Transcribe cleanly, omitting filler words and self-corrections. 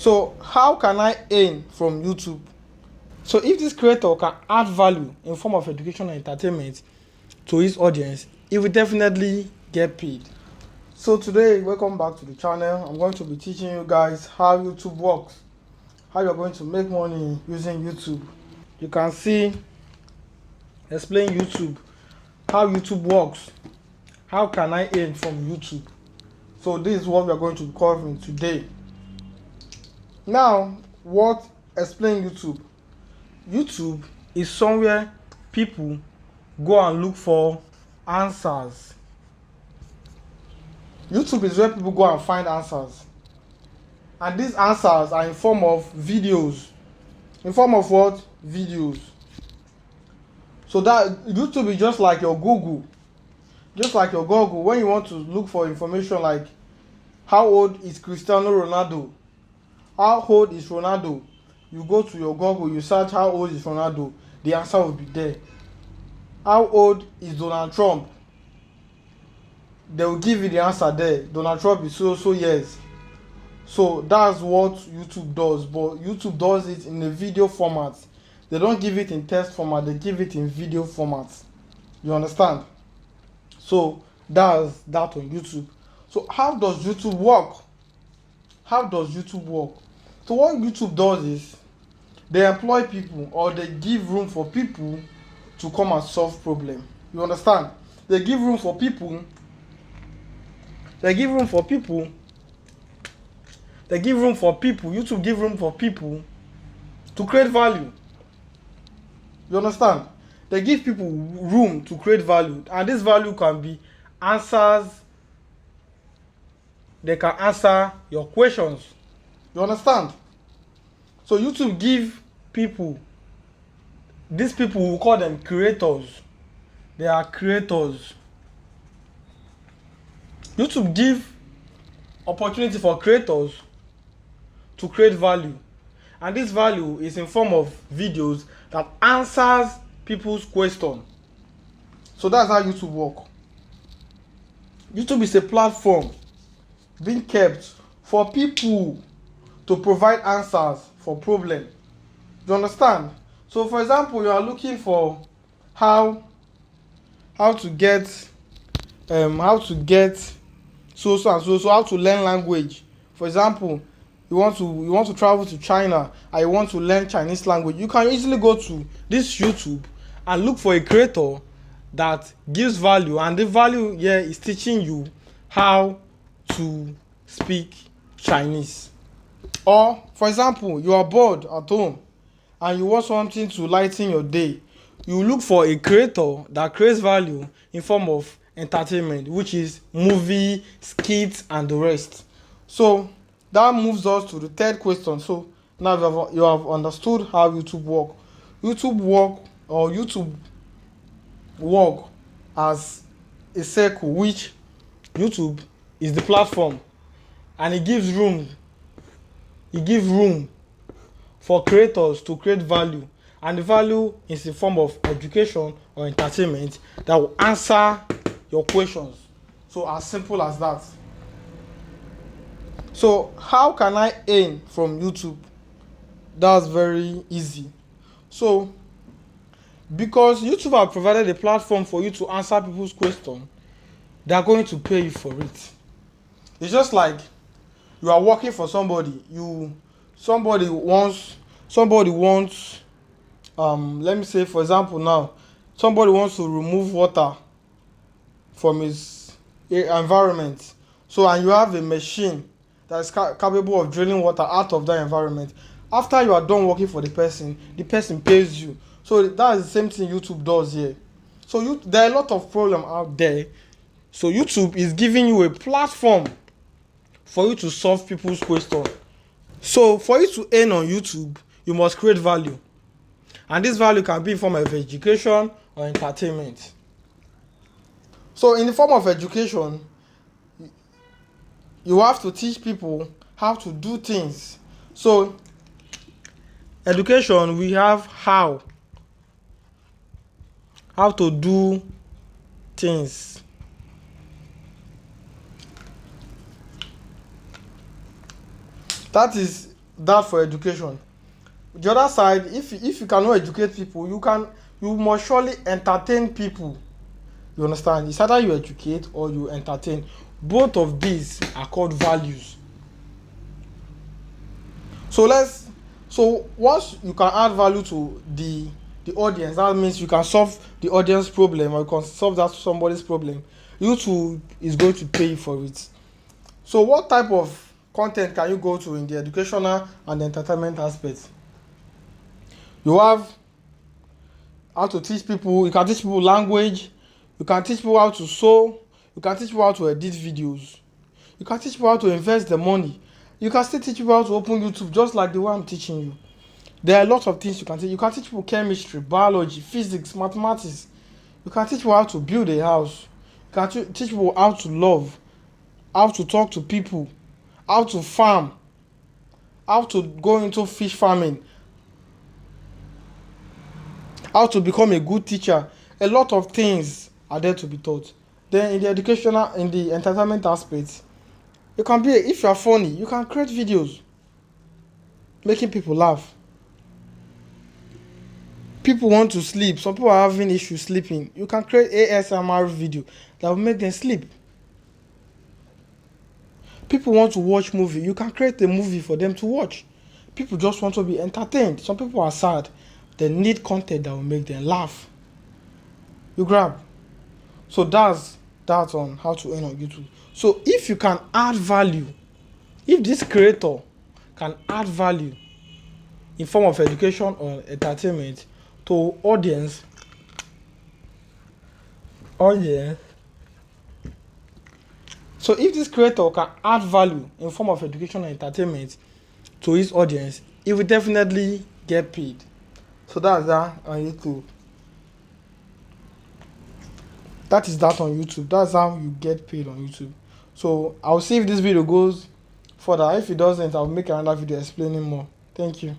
So how can I earn from YouTube? So if this creator can add value in form of education and entertainment to his audience, he will definitely get paid. So today, welcome back to the channel. I'm going to be teaching you guys how YouTube works, how you're going to make money using YouTube. You can see explain YouTube, how YouTube works, how can I earn from YouTube. So this is what we are going to be covering today. Now, what explain YouTube? YouTube is somewhere people go and look for answers. YouTube is where people go and find answers. And these answers are in form of videos. In form of what? Videos. So that YouTube is just like your Google. Just like your Google. When you want to look for information like how old is Cristiano Ronaldo? How old is Ronaldo? You go to your Google, you search how old is Ronaldo, the answer will be there. How old is Donald Trump? They will give you the answer there. Donald Trump is so years. So that's what YouTube does, but YouTube does it in a video format. They don't give it in text format, they give it in video format. You understand? So that's that on YouTube. So how does YouTube work? How does YouTube work? So what YouTube does is they employ people, or they give room for people to come and solve problem. You understand? They give room for people. They give room for people. They give room for people. YouTube give room for people to create value. You understand? They give people room to create value, and this value can be answers. They can answer your questions. You understand? So YouTube give people, these people, we call them creators. They are creators. YouTube give opportunity for creators to create value, and this value is in form of videos that answers people's question. So that's how YouTube work. YouTube is a platform being kept for people to provide answers for problem. You understand? So for example, you are looking for how to get how to learn language. For example, you want to travel to China and you want to learn Chinese language. You can easily go to this YouTube and look for a creator that gives value, and the value here is teaching you how to speak Chinese. Or for example, you are bored at home and you want something to lighten your day. You look for a creator that creates value in form of entertainment, which is movie, skits, and the rest. So that moves us to the third question. So now you have understood how YouTube work. YouTube work as a circle, which YouTube is the platform, and it gives room for creators to create value, and the value is in form of education or entertainment that will answer your questions. So as simple as that. So how can I earn from YouTube? That's very easy. So because YouTube have provided a platform for you to answer people's questions, they are going to pay you for it. It's just like you are working for somebody. Somebody wants let me say, for example, now somebody wants to remove water from his environment. So, and you have a machine that is capable of draining water out of that environment. After you are done working for the person pays you. So that is the same thing YouTube does here. So there are a lot of problems out there. So YouTube is giving you a platform for you to solve people's questions. So for you to earn on YouTube, you must create value. And this value can be in form of education or entertainment. So in the form of education, you have to teach people how to do things. So education, we have how to do things. That is that for education. The other side, if you cannot educate people, you must surely entertain people. You understand? It's either you educate or you entertain. Both of these are called values. So once you can add value to the audience, that means you can solve the audience problem, or you can solve that somebody's problem. YouTube is going to pay you for it. So what type of content can you go to in the educational and entertainment aspect? You have how to teach people. You can teach people language. You can teach people how to sew. You can teach people how to edit videos. You can teach people how to invest the money. You can still teach people how to open YouTube, just like the way I'm teaching you. There are a lot of things you can teach. You can teach people chemistry, biology, physics, mathematics. You can teach people how to build a house. You can teach people how to love, how to talk to people, how to farm, how to go into fish farming, how to become a good teacher. A lot of things are there to be taught. Then in the educational, in the entertainment aspect, you can be, if you are funny, you can create videos making people laugh. People want to sleep. Some people are having issues sleeping. You can create ASMR video that will make them sleep. People want to watch movie. You can create a movie for them to watch. People just want to be entertained. Some people are sad. They need content that will make them laugh. You grab. So that's on how to earn on YouTube. So if you can add value, if this creator can add value in form of education or entertainment to audience, so if this creator can add value in form of education and entertainment to his audience, he will definitely get paid. So that's that on YouTube. That is that on YouTube. That's how you get paid on YouTube. So I'll see if this video goes further. If it doesn't, I'll make another video explaining more. Thank you.